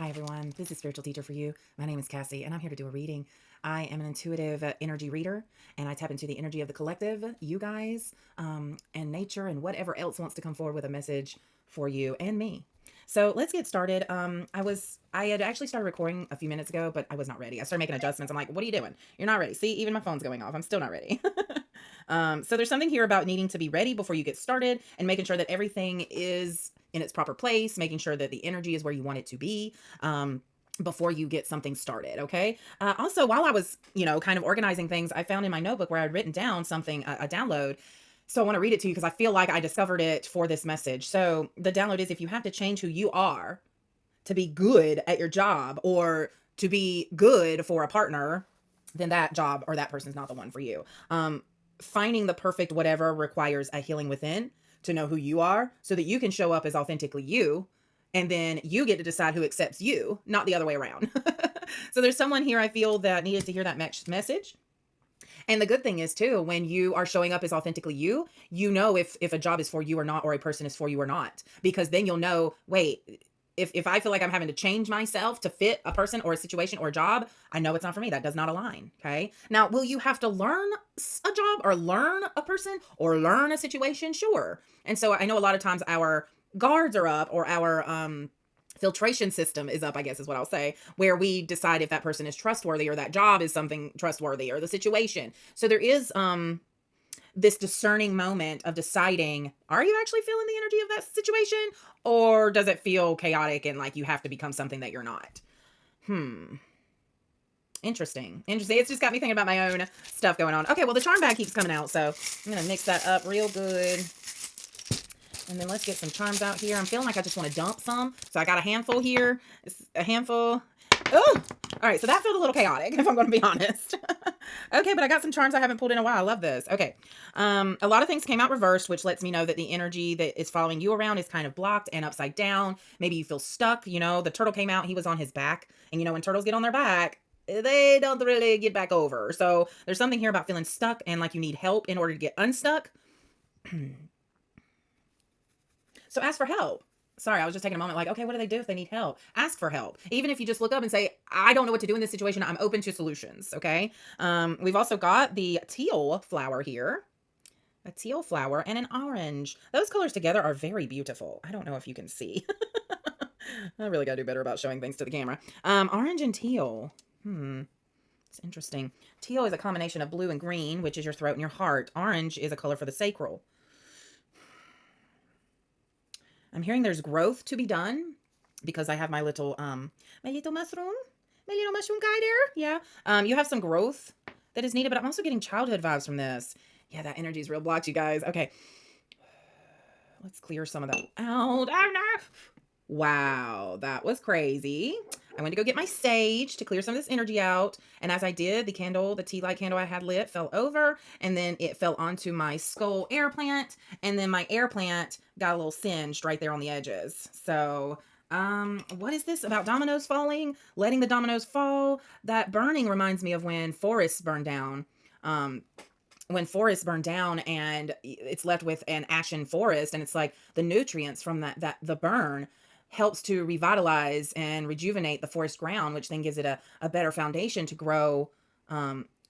Hi, everyone. This is Spiritual Teacher for You. My name is Cassie, and I'm here to do a reading. I am an intuitive energy reader, and I tap into the energy of the collective, you guys, and nature, and whatever else wants to come forward with a message for you and me. So let's get started. I had actually started recording a few minutes ago, but I was not ready. I started making adjustments. I'm like, what are you doing? You're not ready. See, even my phone's going off. I'm still not ready. So there's something here about needing to be ready before you get started and making sure that everything is in its proper place, making sure that the energy is where you want it to be. Before you get something started. Okay. Also, while I was, kind of organizing things, I found in my notebook where I'd written down something, a download. So I want to read it to you because I feel like I discovered it for this message. So the download is: if you have to change who you are to be good at your job or to be good for a partner, then that job or that person's not the one for you. Finding the perfect whatever requires a healing within to know who you are so that you can show up as authentically you. And then you get to decide who accepts you, not the other way around. So there's someone here I feel that needed to hear that message. And the good thing is too, when you are showing up as authentically you, you know if a job is for you or not, or a person is for you or not, because then you'll know, wait, if I feel like I'm having to change myself to fit a person or a situation or a job, I know it's not for me. That does not align. Okay. Now, will you have to learn a job or learn a person or learn a situation? Sure. And so I know a lot of times our guards are up, or our filtration system is up, I guess is what I'll say, where we decide if that person is trustworthy or that job is something trustworthy or the situation. So there is this discerning moment of deciding, are you actually feeling the energy of that situation, or does it feel chaotic and like you have to become something that you're not? Interesting. It's just got me thinking about my own stuff going on. Okay, well, the charm bag keeps coming out, so I'm gonna mix that up real good. And then let's get some charms out here. I'm feeling like I just want to dump some. So I got a handful here. It's a handful. Oh, all right. So that felt a little chaotic, if I'm going to be honest. Okay, but I got some charms I haven't pulled in a while. I love this. Okay. A lot of things came out reversed, which lets me know that the energy that is following you around is kind of blocked and upside down. Maybe you feel stuck. The turtle came out. He was on his back. And when turtles get on their back, they don't really get back over. So there's something here about feeling stuck and like you need help in order to get unstuck. So ask for help. Sorry, I was just taking a moment like, okay, what do they do if they need help? Ask for help. Even if you just look up and say, I don't know what to do in this situation, I'm open to solutions, okay? We've also got the teal flower here. A teal flower and an orange. Those colors together are very beautiful. I don't know if you can see. I really got to do better about showing things to the camera. Orange and teal. It's interesting. Teal is a combination of blue and green, which is your throat and your heart. Orange is a color for the sacral. I'm hearing there's growth to be done because I have my little mushroom guy there. Yeah. You have some growth that is needed, but I'm also getting childhood vibes from this. Yeah, that energy is real blocked, you guys. Okay. Let's clear some of that out. Oh, no. Wow, that was crazy. I went to go get my sage to clear some of this energy out. And as I did, the tea light candle I had lit fell over, and then it fell onto my skull air plant. And then my air plant got a little singed right there on the edges. So, what is this about dominoes falling? Letting the dominoes fall? That burning reminds me of when forests burn down. When forests burn down and it's left with an ashen forest, and it's like the nutrients from the burn helps to revitalize and rejuvenate the forest ground, which then gives it a better foundation to grow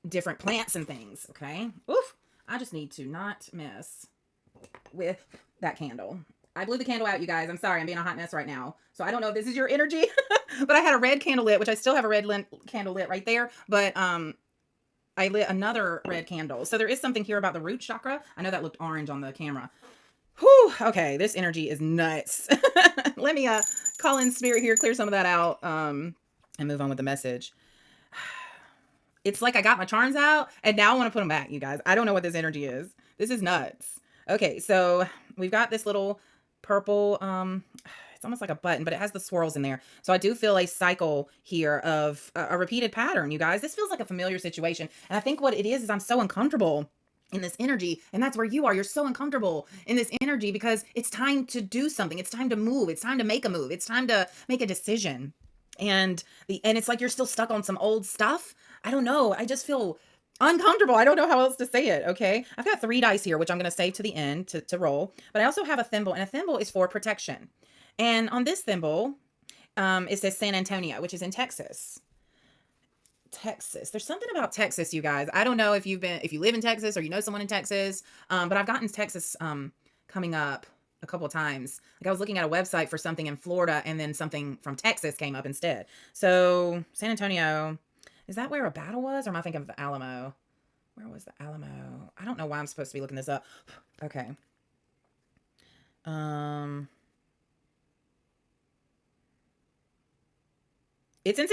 different plants and things. Okay. Oof. I just need to not mess with that candle. I blew the candle out, you guys. I'm sorry. I'm being a hot mess right now. So I don't know if this is your energy, but I had a red candle lit, which I still have a red candle lit right there. But I lit another red candle. So there is something here about the root chakra. I know that looked orange on the camera. Whew, okay, this energy is nuts. Let me call in spirit here, clear some of that out, and move on with the message. It's like I got my charms out, and now I want to put them back, you guys. I don't know what this energy is. This is nuts. Okay, so we've got this little purple, it's almost like a button, but it has the swirls in there. So I do feel a cycle here of a repeated pattern, you guys. This feels like a familiar situation. And I think what it is I'm so uncomfortable in this energy. And that's where you are. You're so uncomfortable in this energy because it's time to do something. It's time to move. It's time to make a move. It's time to make a decision. And it's like you're still stuck on some old stuff. I don't know. I just feel uncomfortable. I don't know how else to say it. Okay. I've got 3 dice here, which I'm going to save to the end to roll. But I also have a thimble, and a thimble is for protection. And on this thimble, It says San Antonio, which is in Texas. Texas. There's something about Texas, you guys. I don't know if if you live in Texas or you know someone in Texas. But I've gotten Texas coming up a couple of times. Like I was looking at a website for something in Florida and then something from Texas came up instead. So San Antonio, is that where a battle was? Or am I thinking of the Alamo? Where was the Alamo? I don't know why I'm supposed to be looking this up. Okay. Um it's in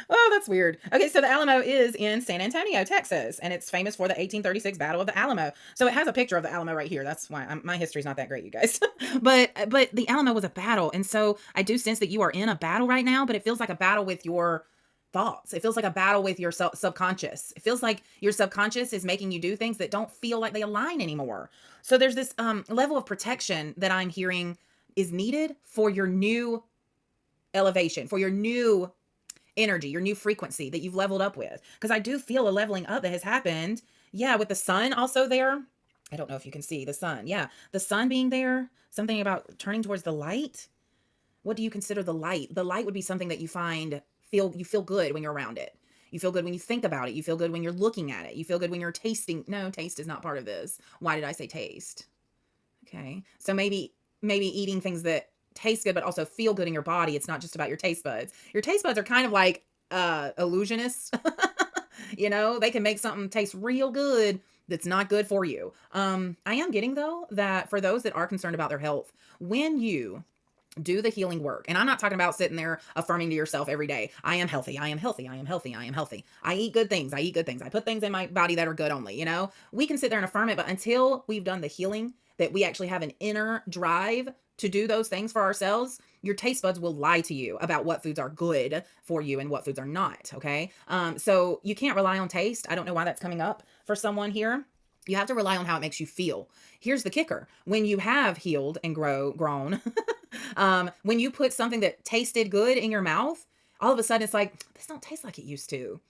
oh, that's weird. Okay, so the Alamo is in San Antonio, Texas, and it's famous for the 1836 Battle of the Alamo. So it has a picture of the Alamo right here. That's why my history's not that great, you guys. but the Alamo was a battle, and so I do sense that you are in a battle right now. But it feels like a battle with your thoughts. It feels like a battle with your subconscious. It feels like your subconscious is making you do things that don't feel like they align anymore. So there's this level of protection that I'm hearing is needed for your new elevation, for your new energy, your new frequency that you've leveled up with. Because I do feel a leveling up that has happened. Yeah, with the sun also there. I don't know if you can see the sun. Yeah, the sun being there, something about turning towards the light. What do you consider the light? The light would be something that you feel good when you're around it. You feel good when you think about it. You feel good when you're looking at it. You feel good when you're tasting. No, taste is not part of this. Why did I say taste? Okay. So maybe eating things that taste good but also feel good in your body. It's not just about your taste buds. Your taste buds are kind of like illusionists. They can make something taste real good that's not good for you. I am getting though that for those that are concerned about their health, when you do the healing work, and I'm not talking about sitting there affirming to yourself every day, I am healthy, I am healthy, I am healthy, I am healthy. I eat good things, I eat good things. I put things in my body that are good only, We can sit there and affirm it, but until we've done the healing, that we actually have an inner drive to do those things for ourselves, your taste buds will lie to you about what foods are good for you and what foods are not, okay? So you can't rely on taste. I don't know why that's coming up for someone here. You have to rely on how it makes you feel. Here's the kicker. When you have healed and grown, when you put something that tasted good in your mouth, all of a sudden it's like, this don't taste like it used to.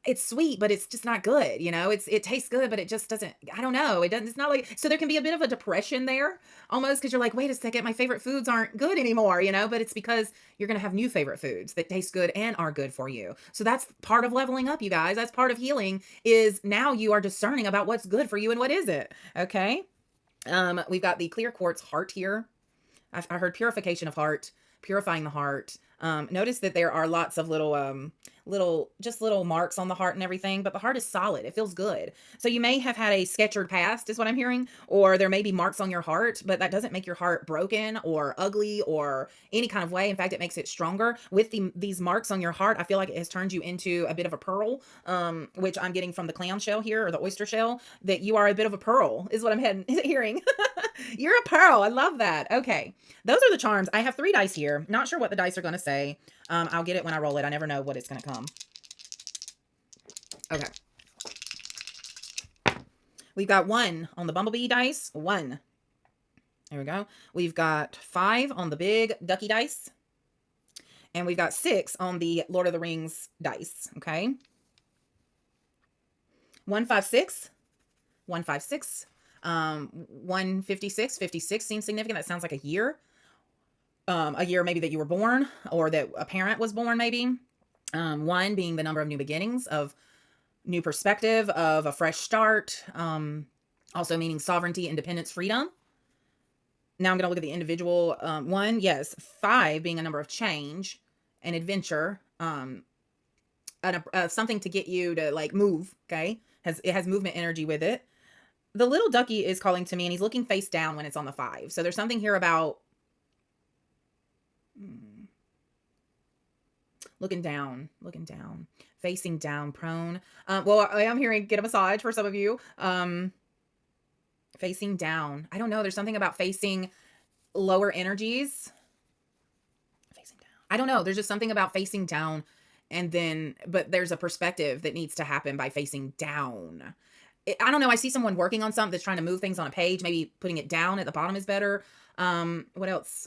It's sweet, but it's just not good. It tastes good, but it just doesn't, I don't know. It's not like, so there can be a bit of a depression there almost because you're like, wait a second, my favorite foods aren't good anymore, but it's because you're going to have new favorite foods that taste good and are good for you. So that's part of leveling up, you guys. That's part of healing is now you are discerning about what's good for you and what isn't. Okay. We've got the clear quartz heart here. I heard purification of heart, purifying the heart. Notice that there are lots of little marks on the heart and everything, but the heart is solid. It feels good. So you may have had a sketchered past is what I'm hearing, or there may be marks on your heart, but that doesn't make your heart broken or ugly or any kind of way. In fact, it makes it stronger. With these marks on your heart, I feel like it has turned you into a bit of a pearl, which I'm getting from the clam shell here or the oyster shell, that you are a bit of a pearl is what I'm hearing. You're a pearl. I love that. Okay. Those are the charms. I have 3 dice here. Not sure what the dice are going to say. I'll get it when I roll it. I never know what it's going to come. Okay. We've got 1 on the bumblebee dice. 1. There we go. We've got 5 on the big ducky dice. And we've got 6 on the Lord of the Rings dice. Okay. 156. 156. 156. 56 seems significant. That sounds like a year. A year maybe that you were born or that a parent was born maybe. 1 being the number of new beginnings, of new perspective, of a fresh start. Also meaning sovereignty, independence, freedom. Now I'm going to look at the individual 1. Yes. 5 being a number of change and adventure. Something to get you to like move. Okay. It has movement energy with it. The little ducky is calling to me and he's looking face down when it's on the 5. So there's something here about looking down, facing down, prone. Well, I am hearing get a massage for some of you. Facing down. I don't know. There's something about facing lower energies. Facing down. I don't know. There's just something about facing down but there's a perspective that needs to happen by facing down. I don't know. I see someone working on something that's trying to move things on a page. Maybe putting it down at the bottom is better. What else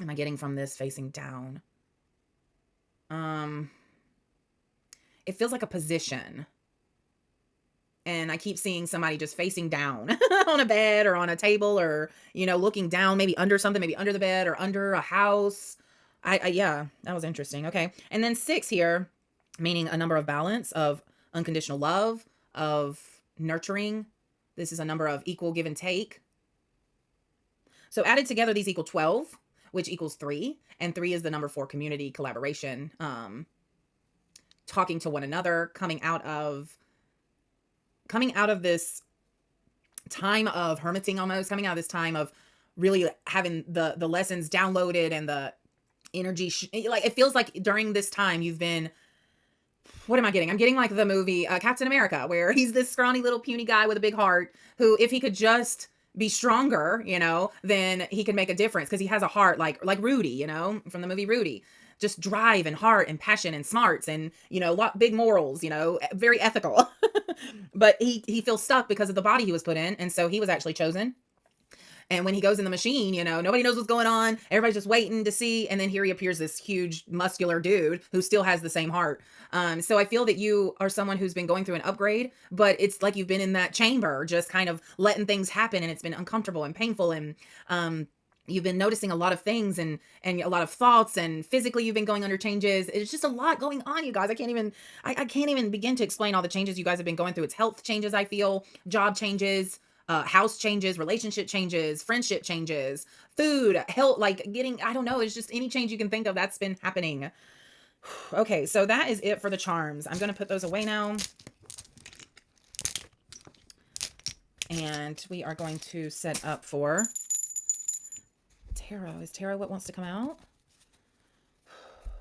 am I getting from this facing down? It feels like a position. and I keep seeing somebody just facing down on a bed or on a table, or, looking down, maybe under something, maybe under the bed or under a house. Yeah, that was interesting. Okay. And then 6 here, meaning a number of balance, of unconditional love, of nurturing. This is a number of equal give and take. So added together, these equal 12, which equals 3. And 3 is the number for community collaboration, talking to one another, coming out of this time of hermiting, almost coming out of this time of really having the lessons downloaded and the energy. Like, it feels like during this time you've been, what am I getting? I'm getting like the movie Captain America, where he's this scrawny little puny guy with a big heart who, if he could just be stronger, then he could make a difference, because he has a heart like Rudy, from the movie Rudy. Just drive and heart and passion and smarts and, big morals, very ethical. But he feels stuck because of the body he was put in. And so he was actually chosen. And when he goes in the machine, nobody knows what's going on. Everybody's just waiting to see. And then here he appears, this huge muscular dude who still has the same heart. So I feel that you are someone who's been going through an upgrade, but it's like you've been in that chamber, just kind of letting things happen. And it's been uncomfortable and painful. And, you've been noticing a lot of things and a lot of thoughts, and physically you've been going under changes. It's just a lot going on, you guys. I can't even begin to explain all the changes you guys have been going through. It's health changes, I feel, job changes, house changes, relationship changes, friendship changes, food, health, like I don't know. It's just any change you can think of that's been happening. Okay, so that is it for the charms. I'm going to put those away now. And we are going to set up for tarot. Is tarot what wants to come out?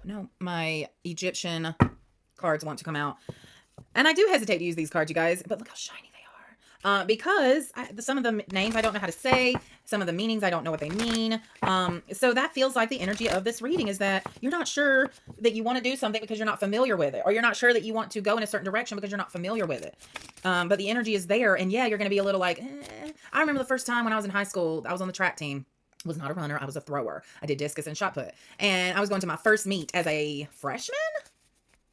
No, my Egyptian cards want to come out. And I do hesitate to use these cards, you guys, but look how shiny they are. Because some of the names I don't know how to say, some of the meanings I don't know what they mean. So that feels like the energy of this reading, is that you're not sure that you want to do something because you're not familiar with it, or you're not sure that you want to go in a certain direction because you're not familiar with it. But the energy is there, and yeah, you're going to be a little like, I remember the first time when I was in high school, I was on the track team. Was not a runner. I was a thrower. I did discus and shot put. And I was going to my first meet as a freshman.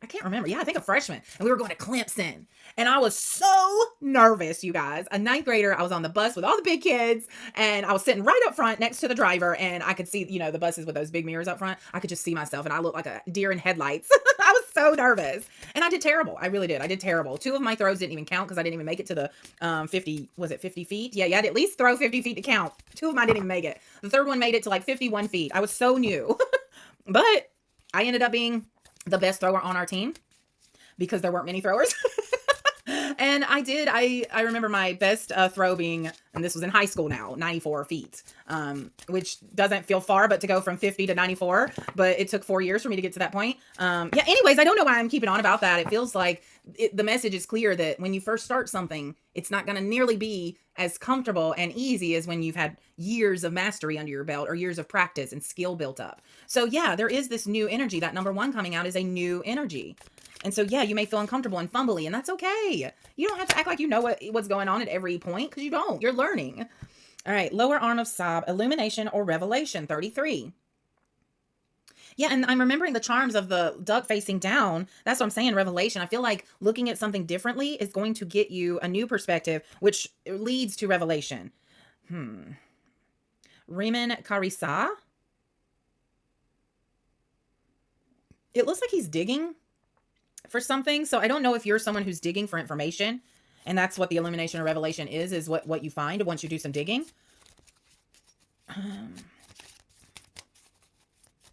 I can't remember. Yeah, I think a freshman. And we were going to Clemson. And I was so nervous, you guys. A 9th grader. I was on the bus with all the big kids. And I was sitting right up front next to the driver. And I could see, the buses with those big mirrors up front. I could just see myself. And I looked like a deer in headlights. I was so nervous. And I did terrible. I really did. I did terrible. 2 of my throws didn't even count because I didn't even make it to the 50. Was it 50 feet? Yeah, you had to at least throw 50 feet to count. 2 of mine didn't even make it. The 3rd one made it to like 51 feet. I was so new. But I ended up being the best thrower on our team because there weren't many throwers. And I remember my best throw being, and this was in high school now, 94 feet, which doesn't feel far, but to go from 50 to 94, but it took 4 years for me to get to that point. Yeah, anyways, I don't know why I'm keeping on about that. It feels like the message is clear that when you first start something, it's not going to nearly be as comfortable and easy as when you've had years of mastery under your belt or years of practice and skill built up. So yeah, there is this new energy. That number 1 coming out is a new energy. And so, yeah, you may feel uncomfortable and fumbly, and that's okay. You don't have to act like you know what's going on at every point, because you don't. You're learning. All right, lower arm of Sob, illumination or revelation, 33. Yeah, and I'm remembering the charms of the duck facing down. That's what I'm saying, revelation. I feel like looking at something differently is going to get you a new perspective, which leads to revelation. Riemann Carissa. It looks like he's digging for something. So I don't know if you're someone who's digging for information, and that's what the illumination or revelation is what you find once you do some digging.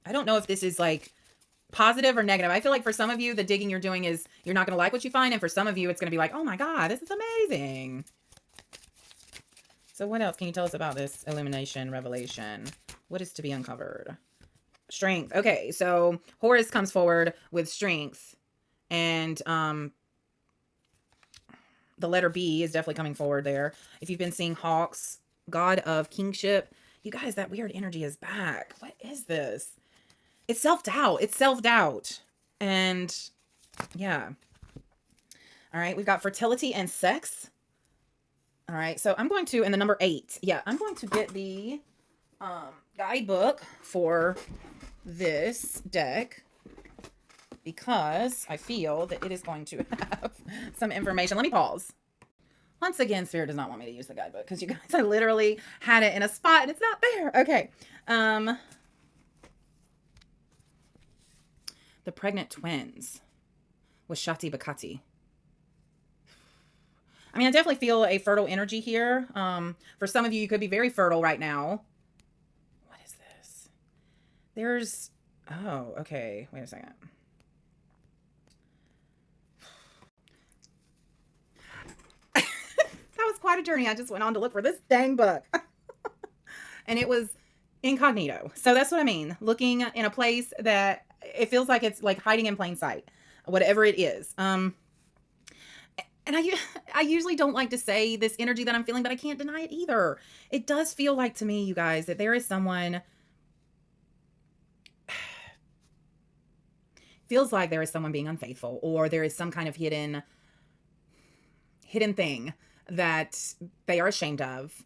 I don't know if this is like positive or negative. I feel like for some of you, the digging you're doing is you're not going to like what you find. And for some of you, it's going to be like, oh my God, this is amazing. So what else can you tell us about this illumination, revelation? What is to be uncovered? Strength. Okay, so Horus comes forward with strength. And the letter B is definitely coming forward there. If you've been seeing Hawks, God of Kingship, you guys, that weird energy is back. What is this? It's self-doubt. It's self-doubt. And yeah. All right, we've got fertility and sex. All right, so I'm going to, and the number 8. Yeah, I'm going to get the guidebook for this deck, because I feel that it is going to have some information. Let me pause. Once again, Spirit does not want me to use the guidebook because you guys, I literally had it in a spot and it's not there. Okay. The pregnant twins with Shati Bakati. I mean, I definitely feel a fertile energy here. For some of you, you could be very fertile right now. What is this? There's, oh, okay. Wait a second. That was quite a journey. I just went on to look for this dang book. And it was incognito. So that's what I mean. Looking in a place that it feels like it's like hiding in plain sight, whatever it is. And I usually don't like to say this energy that I'm feeling, but I can't deny it either. It does feel like to me, you guys, that there is someone, feels like there is someone being unfaithful, or there is some kind of hidden thing that they are ashamed of.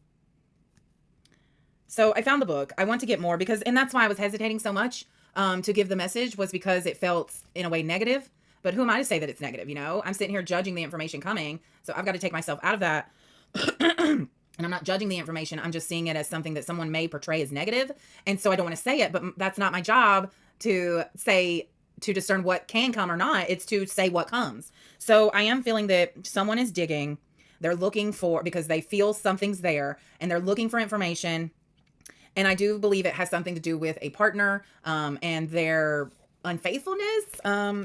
So I found the book. I want to get more because, and that's why I was hesitating so much to give the message, was because it felt in a way negative. But who am I to say that it's negative? You know, I'm sitting here judging the information coming. So I've got to take myself out of that. And I'm not judging the information. I'm just seeing it as something that someone may portray as negative. And so I don't want to say it, but that's not my job to say, to discern what can come or not. It's to say what comes. So I am feeling that someone is digging. They're looking for, because they feel something's there and they're looking for information. And I do believe it has something to do with a partner and their unfaithfulness.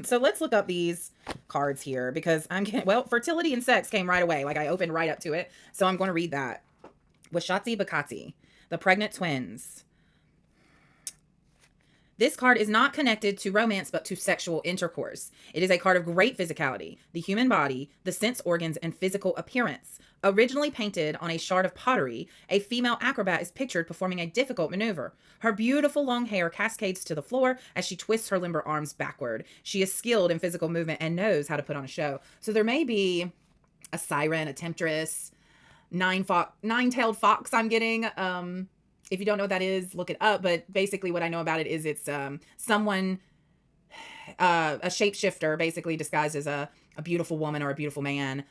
So let's look up these cards here because I'm getting, well, fertility and sex came right away. Like I opened right up to it. So I'm going to read that. Washati Bakati, the pregnant twins. This card is not connected to romance, but to sexual intercourse. It is a card of great physicality, the human body, the sense organs, and physical appearance. Originally painted on a shard of pottery, a female acrobat is pictured performing a difficult maneuver. Her beautiful long hair cascades to the floor as she twists her limber arms backward. She is skilled in physical movement and knows how to put on a show. So there may be a siren, a temptress, nine-tailed fox I'm getting. If you don't know what that is, look it up. But basically what I know about it is it's someone, a shapeshifter, basically disguised as a beautiful woman or a beautiful man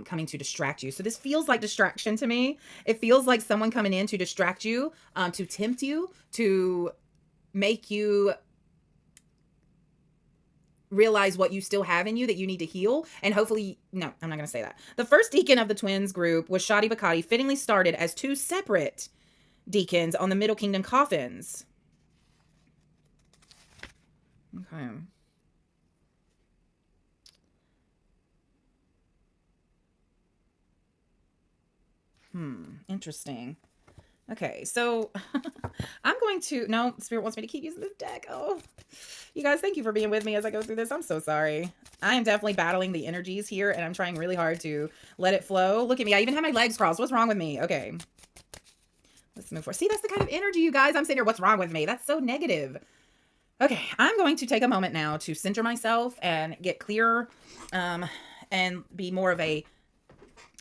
coming to distract you. So this feels like distraction to me. It feels like someone coming in to distract you, to tempt you, to make you realize what you still have in you that you need to heal. And hopefully, no, I'm not going to say that. The first deacon of the twins group was Shadi Bakati, fittingly started as two separate deacons on the Middle Kingdom coffins. Okay. Interesting. Okay, so I'm going to, no, Spirit wants me to keep using this deck. Oh, you guys, thank you for being with me as I go through this. I'm so sorry. I am definitely battling the energies here, and I'm trying really hard to let it flow. Look at me. I even have my legs crossed. What's wrong with me? Okay. Let's move forward. See, that's the kind of energy, you guys. I'm sitting here, what's wrong with me? That's so negative. Okay, I'm going to take a moment now to center myself and get clearer and be more of a,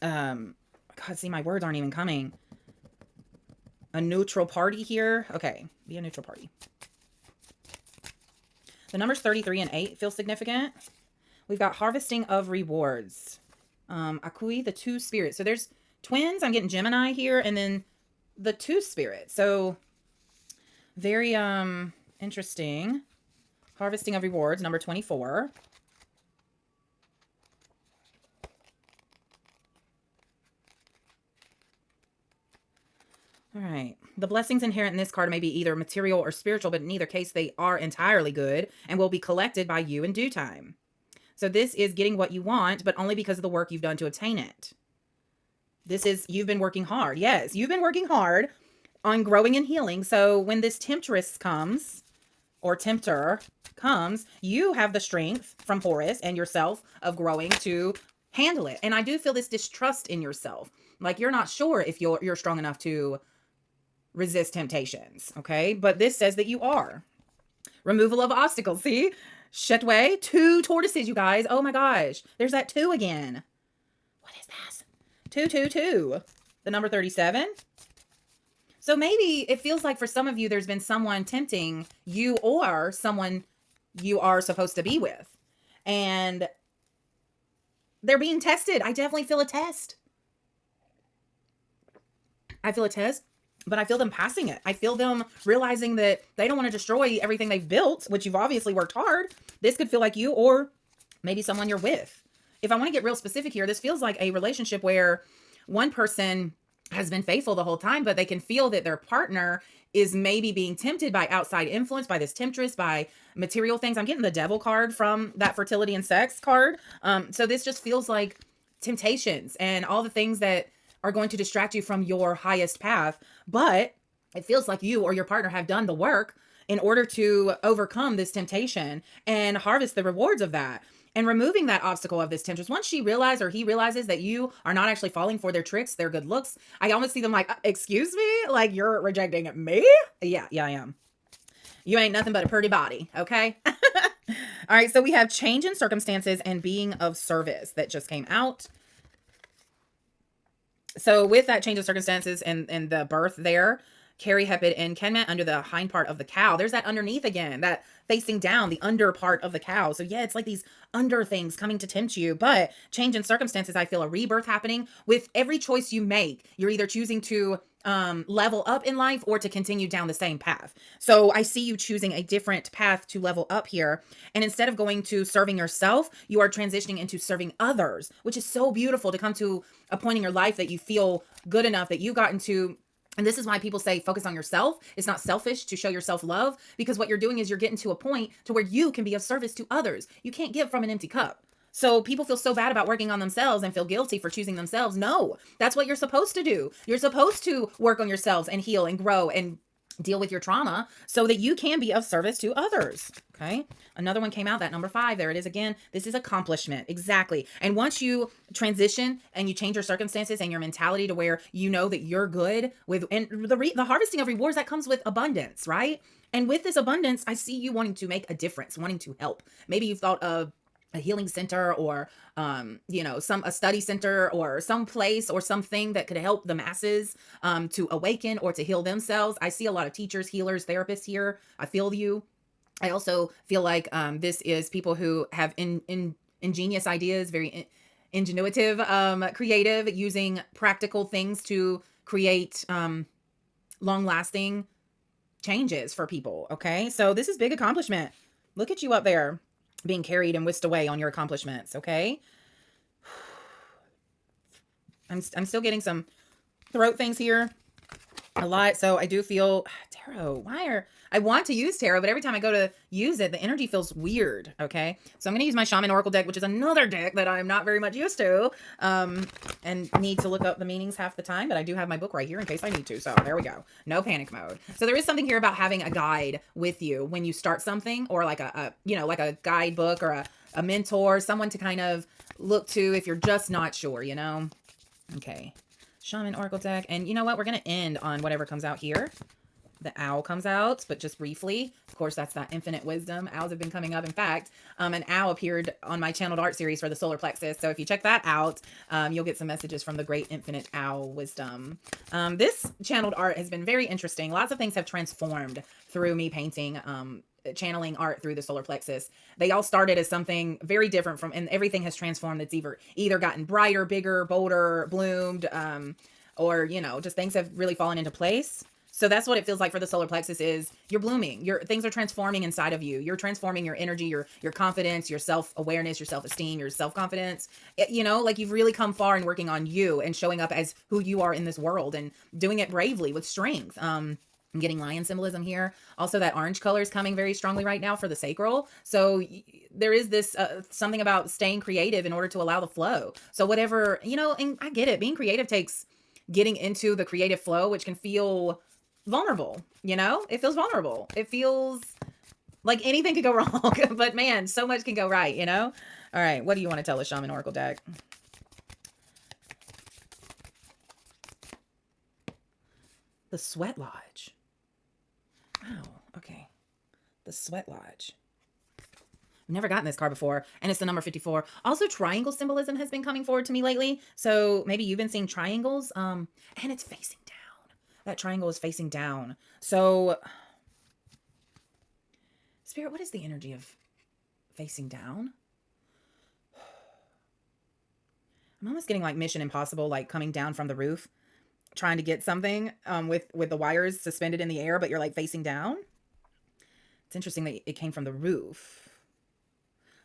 God, see, my words aren't even coming. A neutral party here. Okay, be a neutral party. The numbers 33 and 8 feel significant. We've got harvesting of rewards. Akui, the two spirits. So there's twins. I'm getting Gemini here, and then the two spirits. So very interesting. Harvesting of rewards, number 24. All right. The blessings inherent in this card may be either material or spiritual, but in either case, they are entirely good and will be collected by you in due time. So this is getting what you want, but only because of the work you've done to obtain it. This is, you've been working hard. Yes, you've been working hard on growing and healing. So when this temptress comes, or tempter comes, you have the strength from Horus and yourself of growing to handle it. And I do feel this distrust in yourself. Like you're not sure if you're strong enough to resist temptations, okay? But this says that you are. Removal of obstacles, see? Shetway, 2 tortoises, you guys. Oh my gosh. There's that 2 again. What is that? 222. The number 37. So maybe it feels like for some of you, there's been someone tempting you or someone you are supposed to be with. And they're being tested. I definitely feel a test. I feel a test, but I feel them passing it. I feel them realizing that they don't want to destroy everything they've built, which you've obviously worked hard. This could feel like you or maybe someone you're with. If I want to get real specific here, this feels like a relationship where one person has been faithful the whole time, but they can feel that their partner is maybe being tempted by outside influence, by this temptress, by material things. I'm getting the devil card from that fertility and sex card. So this just feels like temptations and all the things that are going to distract you from your highest path. But it feels like you or your partner have done the work in order to overcome this temptation and harvest the rewards of that. And removing that obstacle of this temptress, once she realizes or he realizes that you are not actually falling for their tricks, their good looks, I almost see them like, excuse me? Like, you're rejecting me? Yeah, I am. You ain't nothing but a pretty body, okay? All right, so we have change in circumstances and being of service that just came out. So with that change of circumstances and the birth there, Carrie Hepid and Ken met under the hind part of the cow. There's that underneath again, that facing down, the under part of the cow. So yeah, it's like these under things coming to tempt you. But change in circumstances, I feel a rebirth happening with every choice you make. You're either choosing to level up in life or to continue down the same path. So I see you choosing a different path to level up here. And instead of going to serving yourself, you are transitioning into serving others, which is so beautiful to come to a point in your life that you feel good enough that you got into. And this is why people say focus on yourself. It's not selfish to show yourself love, because what you're doing is you're getting to a point to where you can be of service to others. You can't give from an empty cup. So people feel so bad about working on themselves and feel guilty for choosing themselves. No, that's what you're supposed to do. You're supposed to work on yourselves and heal and grow and deal with your trauma so that you can be of service to others. Okay. Another one came out, that number 5. There it is again. This is accomplishment. Exactly. And once you transition and you change your circumstances and your mentality to where you know that you're good with, and the harvesting of rewards that comes with abundance, right? And with this abundance, I see you wanting to make a difference, wanting to help. Maybe you've thought of a healing center or a study center or some place or something that could help the masses to awaken or to heal themselves. I see a lot of teachers, healers, therapists here. I feel you. I also feel like this is people who have ingenious ideas, very ingenuitive, creative, using practical things to create long-lasting changes for people. Okay, so this is big accomplishment. Look at you up there, being carried and whisked away on your accomplishments. Okay. I'm still getting some throat things here a lot. So I do feel tarot. I want to use tarot, but every time I go to use it, the energy feels weird. Okay. So I'm going to use my Shaman Oracle deck, which is another deck that I'm not very much used to, and need to look up the meanings half the time, but I do have my book right here in case I need to. So there we go. No panic mode. So there is something here about having a guide with you when you start something, or like like a guidebook or a mentor, someone to kind of look to if you're just not sure, Okay. Shaman Oracle deck. And you know what? We're going to end on whatever comes out here. The owl comes out, but just briefly. Of course, that's that infinite wisdom. Owls have been coming up. In fact, an owl appeared on my channeled art series for the solar plexus. So if you check that out, you'll get some messages from the great infinite owl wisdom. This channeled art has been very interesting. Lots of things have transformed through me painting, channeling art through the solar plexus. They all started as something very different and everything has transformed. It's either gotten brighter, bigger, bolder, bloomed, or, just things have really fallen into place. So that's what it feels like for the solar plexus is you're blooming. Things are transforming inside of you. You're transforming your energy, your confidence, your self-awareness, your self-esteem, your self-confidence. Like you've really come far in working on you and showing up as who you are in this world and doing it bravely with strength. I'm getting lion symbolism here. Also, that orange color is coming very strongly right now for the sacral. So there is this something about staying creative in order to allow the flow. So whatever, and I get it. Being creative takes getting into the creative flow, which can feel vulnerable. It feels vulnerable. It feels like anything could go wrong, but man, so much can go right, All right. What do you want to tell us, Shaman Oracle deck? The Sweat Lodge. Wow. Okay. The Sweat Lodge. I've never gotten this card before, and it's the number 54. Also, triangle symbolism has been coming forward to me lately. So maybe you've been seeing triangles, and it's facing down. That triangle is facing down. So, Spirit, what is the energy of facing down? I'm almost getting like Mission Impossible, like coming down from the roof. trying to get something with the wires suspended in the air, but you're like facing down. It's interesting that it came from the roof.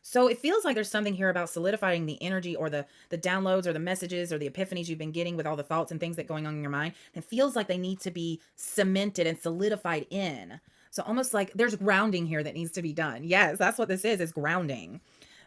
So it feels like there's something here about solidifying the energy or the downloads or the messages or the epiphanies you've been getting with all the thoughts and things that going on in your mind. It feels like they need to be cemented and solidified in. So almost like there's grounding here that needs to be done. Yes, that's what this is grounding.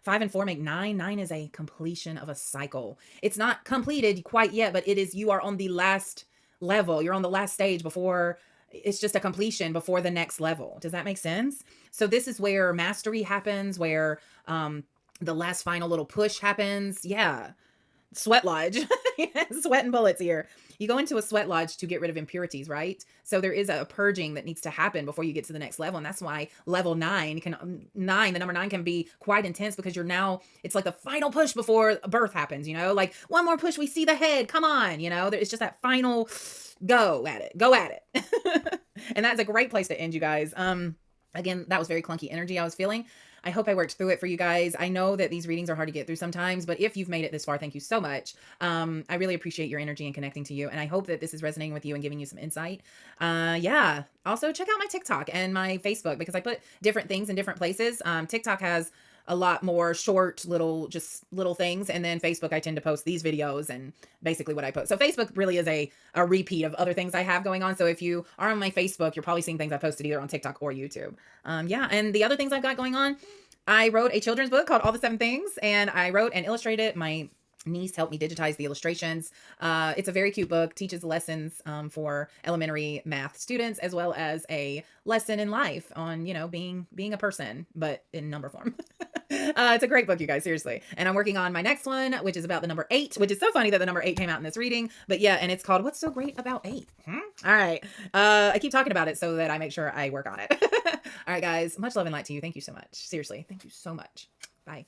5 and 4 make 9. 9 is a completion of a cycle. It's not completed quite yet, but it is, you are on the last level. You're on the last stage before, it's just a completion before the next level. Does that make sense? So this is where mastery happens, where the last final little push happens. Yeah. Sweat lodge. Sweat and bullets here. You go into a sweat lodge to get rid of impurities, right? So there is a purging that needs to happen before you get to the next level. And that's why level 9 can, the number 9 can be quite intense, because you're now, it's like the final push before birth happens, you know, like one more push, we see the head, come on, you know, it's just that final go at it. And that's a great place to end, you guys. Again, that was very clunky energy I was feeling. I hope I worked through it for you guys. I know that these readings are hard to get through sometimes, but if you've made it this far, thank you so much. I really appreciate your energy and connecting to you. And I hope that this is resonating with you and giving you some insight. Yeah. Also check out my TikTok and my Facebook, because I put different things in different places. TikTok has a lot more short just little things. And then Facebook, I tend to post these videos and basically what I post. So Facebook really is a repeat of other things I have going on. So if you are on my Facebook, you're probably seeing things I posted either on TikTok or YouTube. Yeah. And the other things I've got going on, I wrote a children's book called All the 7 Things, and I wrote and illustrated. My niece helped me digitize the illustrations. It's a very cute book, teaches lessons for elementary math students, as well as a lesson in life on, you know, being a person, but in number form. It's a great book, you guys, seriously. And I'm working on my next one, which is about the number 8, which is so funny that the number 8 came out in this reading. But yeah, and it's called What's So Great About 8? All right. I keep talking about it so that I make sure I work on it. All right, guys, much love and light to you. Thank you so much. Seriously, thank you so much. Bye.